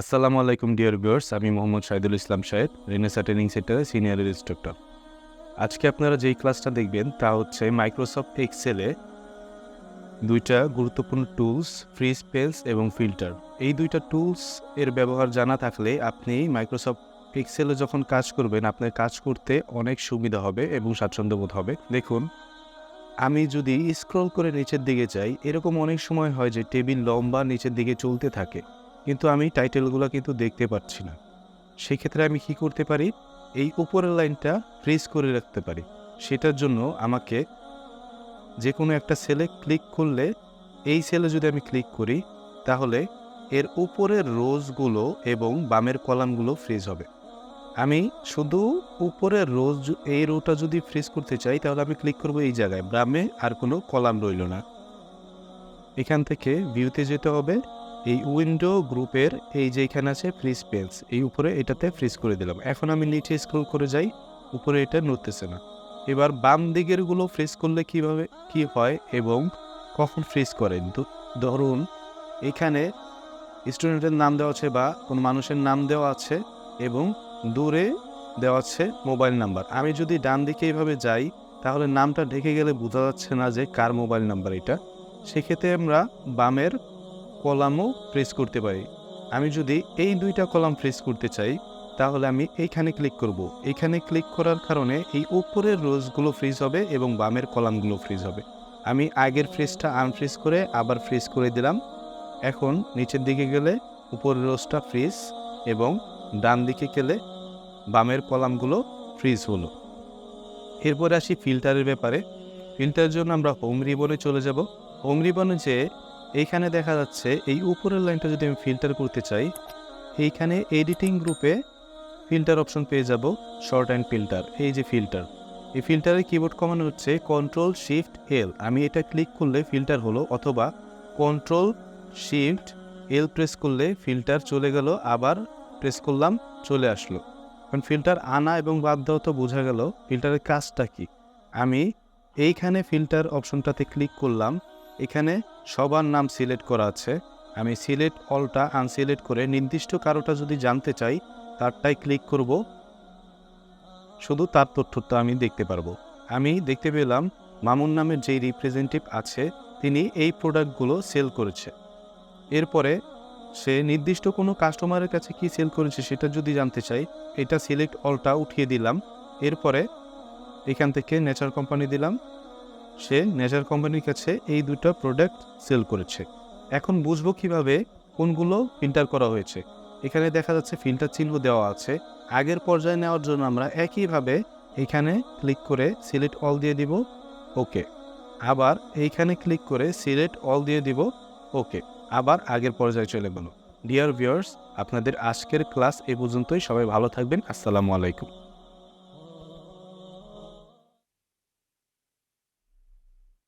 আসসালামু আলাইকুম dear viewers, আমি মোহাম্মদ শাহিদুল ইসলাম শাহেদ, রেনেসা ট্রেনিং সেন্টারে সিনিয়র ইনস্ট্রাক্টর। আজকে আপনারা যেই ক্লাসটা দেখবেন তা হচ্ছে মাইক্রোসফট এক্সেলে দুইটা গুরুত্বপূর্ণ টুলস, ফ্রি স্পেস এবং ফিল্টার। এই দুইটা টুলস এর ব্যবহার জানা থাকলে আপনি মাইক্রোসফট এক্সেলে যখন কাজ করবেন আপনার কাজ করতে অনেক সুবিধা হবে এবং স্বাচ্ছন্দ্য বোধ হবে। দেখুন, আমি যদি স্ক্রল করে নিচের দিকে যাই, এরকম অনেক সময় হয় যে টেবিল লম্বা নিচের দিকে চলতে থাকে, কিন্তু আমি টাইটেলগুলো কিন্তু দেখতে পাচ্ছি না। সেক্ষেত্রে আমি কি করতে পারি? এই উপরের লাইনটা ফ্রিজ করে রাখতে পারি। সেটার জন্য আমাকে যে কোনো একটা সেলে ক্লিক করলে, এই সেলে যদি আমি ক্লিক করি তাহলে এর উপরের রোজগুলো এবং বামের কলামগুলো ফ্রিজ হবে। আমি শুধু উপরের রোজ, এই রোটা যদি ফ্রিজ করতে চাই তাহলে আমি ক্লিক করব এই জায়গায়, বামে আর কোনো কলাম রইল না। এখান থেকে ভিউতে যেতে হবে, এই উইন্ডো গ্রুপের এই যে এখানে আছে ফ্রিজ পেন্স, এই উপরে এটাতে ফ্রিজ করে দিলাম। এখন আমি নিচে স্ক্রল করে যাই, উপরে এটা নড়তেছে না। এবার বাম দিকের গুলো ফ্রিজ করলে কিভাবে কি হয় এবং কখন ফ্রিজ করেন, তো ধরুন এখানে স্টুডেন্টের নাম দেওয়া আছে বা কোনো মানুষের নাম দেওয়া আছে এবং দূরে দেওয়া আছে মোবাইল নাম্বার। আমি যদি ডান দিকে এইভাবে যাই তাহলে নামটা ঢেকে গেলে বোঝা যাচ্ছে না যে কার মোবাইল নাম্বার এটা। সেক্ষেত্রে আমরা বামের কলামও ফ্রিজ করতে পারি। আমি যদি এই দুইটা কলাম ফ্রিজ করতে চাই তাহলে আমি এইখানে ক্লিক করব। এইখানে ক্লিক করার কারণে এই উপরের রোজগুলো ফ্রিজ হবে এবং বামের কলামগুলো ফ্রিজ হবে। আমি আগের ফ্রিজটা আনফ্রিজ করে আবার ফ্রিজ করে দিলাম। এখন নিচের দিকে গেলে উপরের রোজটা ফ্রিজ এবং ডান দিকে গেলে বামের কলামগুলো ফ্রিজ হলো। এরপরে আসি ফিল্টারের ব্যাপারে। ফিল্টারের জন্য আমরা হোম রিবনে চলে যাব। হোম রিবনে যে এইখানে দেখা যাচ্ছে এই উপরের লাইনটা যদি আমি ফিল্টার করতে চাই, এইখানে এডিটিং গ্রুপে ফিল্টার অপশন পেয়ে যাব, শর্ট অ্যান্ড ফিল্টার। এই যে ফিল্টার, এই ফিল্টারের কিবোর্ড কমান্ড হচ্ছে Ctrl+Shift+L। আমি এটা ক্লিক করলে ফিল্টার হলো, অথবা Ctrl+Shift+L প্রেস করলে ফিল্টার চলে গেল, আবার প্রেস করলাম চলে আসলো। কারণ ফিল্টার আনা এবং বাদ দেওয়া তো বোঝা গেল, ফিল্টারের কাজটা কি। আমি এইখানে ফিল্টার অপশনটাতে ক্লিক করলাম, এখানে সবার নাম সিলেক্ট করা আছে। আমি সিলেক্ট অলটা আনসিলেক্ট করে নির্দিষ্ট কারোটা যদি জানতে চাই তারটাই ক্লিক করব, শুধু তার তথ্যটা আমি দেখতে পারবো। আমি দেখতে পেলাম মামুন নামের যেই রিপ্রেজেন্টেটিভ আছে তিনি এই প্রোডাক্টগুলো সেল করেছে। এরপরে সে নির্দিষ্ট কোনো কাস্টমারের কাছে কি সেল করেছে সেটা যদি জানতে চাই, এটা সিলেক্ট অলটা উঠিয়ে দিলাম। এরপরে এখান থেকে নেচার কোম্পানি দিলাম, সে নেচার কোম্পানির কাছে এই দুটো প্রোডাক্ট সেল করেছে। এখন বুঝবো কিভাবে কোনগুলো ফিল্টার করা হয়েছে। এখানে দেখা যাচ্ছে ফিল্টার চিহ্ন দেওয়া আছে। আগের পর্যায়ে নেওয়ার জন্য আমরা একইভাবে এখানে ক্লিক করে সিলেক্ট অল দিয়ে দিব, ওকে। আবার এইখানে ক্লিক করে সিলেক্ট অল দিয়ে দিব, ওকে। আবার আগের পর্যায়ে চলে গেল। ডিয়ার ভিউয়ার্স, আপনাদের আজকের ক্লাস এ পর্যন্তই। সবাই ভালো থাকবেন। আসসালামু আলাইকুম।